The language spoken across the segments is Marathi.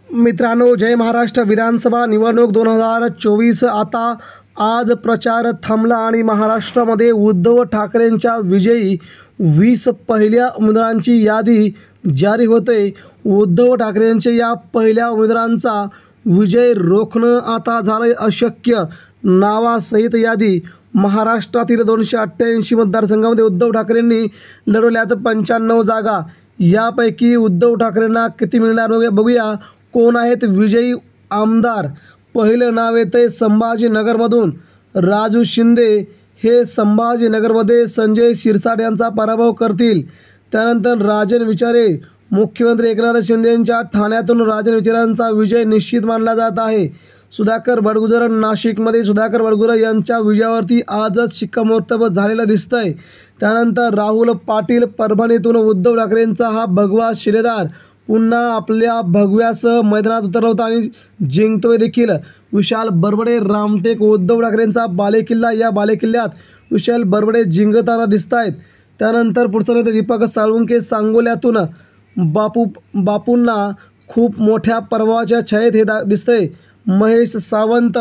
मित्रांनो, जय महाराष्ट्र. विधानसभा निवडणूक 2024 आता आज प्रचार थांबला आणि महाराष्ट्रामध्ये उद्धव ठाकरेंच्या विजयी 20 पहिल्या उमेदवारांची यादी जारी होते. उद्धव ठाकरेंच्या या पहिल्या उमेदवारांचा विजय रोखणं आता झालंय अशक्य. नावासहित यादी महाराष्ट्रातील 288 मतदारसंघामध्ये उद्धव ठाकरेंनी लढवल्यात 95 जागा. यापैकी उद्धव ठाकरेंना किती मिळणार बघूया. कोण आहेत विजयी आमदार? पहिलं नाव येते संभाजीनगरमधून राजू शिंदे. हे संभाजीनगरमध्ये संजय शिरसाट यांचा पराभव करतील. त्यानंतर राजन विचारे, मुख्यमंत्री एकनाथ शिंदे यांच्या ठाण्यातून राजन विचारेंचा विजय निश्चित मानला जात आहे. सुधाकर बडगुजर नाशिकमध्ये सुधाकर बडगुजर यांच्या विजयावरती आजच शिक्कामोर्तब झालेलं दिसतंय. त्यानंतर राहुल पाटील परभणीतून उद्धव ठाकरेंचा हा भगवा शिलेदार पुन्हा आपल्या भगव्यासह मैदानात उतरवतो आणि जिंकतोय देखील. विशाल बरबडे रामटेक उद्धव ठाकरेंचा बालेकिल्ला. या बालेकिल्ल्यात विशाल बरबडे जिंकताना दिसत आहेत. त्यानंतर पुढचं नेते दीपक साळुंके सांगोल्यातून बापूंना खूप मोठ्या प्रभावाच्या छायेत हे दिसतंय. महेश सावंत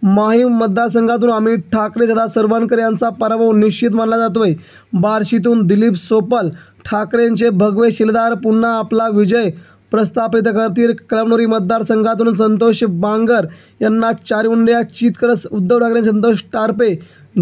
माहीम मतदारसंघातून अमित ठाकरे सदा सरवानकर यांचा पराभव निश्चित मानला जातोय. बार्शीतून दिलीप सोपल ठाकरेंचे भगवे शिलेदार पुन्हा आपला विजय प्रस्थापित करतील. कळमनुरी मतदारसंघातून संतोष बांगर यांना 4 मुंड्या चित करत उद्धव ठाकरे संतोष टारपे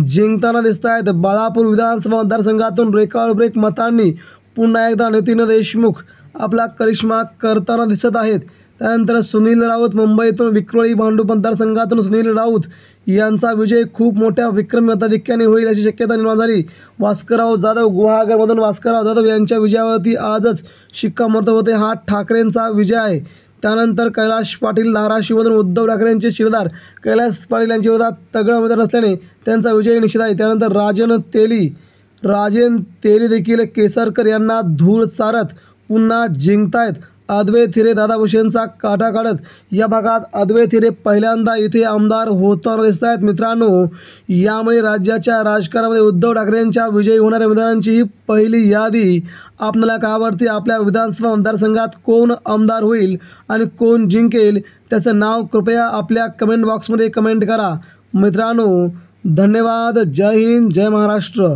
जिंकताना दिसत आहेत. बाळापूर विधानसभा मतदारसंघातून रेकॉर्ड मतांनी पुन्हा एकदा नितीन देशमुख आपला करिश्मा करताना दिसत आहेत. त्यानंतर सुनील राऊत मुंबईतून विक्रोळी भांडूप मतदारसंघातून सुनील राऊत यांचा विजय खूप मोठ्या विक्रमी मताधिक्याने होईल अशी शक्यता निर्माण झाली. भास्करराव जाधव गुहागरमधून भास्करराव जाधव यांच्या विजयावरती आजच शिक्कामोर्तब होते. हा ठाकरेंचा विजय आहे. त्यानंतर कैलास पाटील धाराशिवमधून उद्धव ठाकरेंचे शिलेदार कैलास पाटील यांच्या विरोधात तगडा उमेदवार नसल्याने त्यांचा विजय निश्चित आहे. त्यानंतर राजन तेली देखील केसरकर यांना धूळ चारत पुन्हा जिंकतायत. अद्वैत थिरे दादा भुसेंचा काटा काढत या भागात अद्वैत थिरे पहिल्यांदा इथे आमदार होताना दिसत आहेत. मित्रांनो, यामुळे राज्याच्या राजकारणामध्ये उद्धव ठाकरेंच्या विजयी होणाऱ्या उमेदवारांची ही पहिली यादी आपल्याला काय आवडते? आपल्या विधानसभा मतदारसंघात कोण आमदार होईल आणि कोण जिंकेल त्याचं नाव कृपया आपल्या कमेंट बॉक्समध्ये कमेंट करा. मित्रांनो, धन्यवाद. जय हिंद, जय महाराष्ट्र.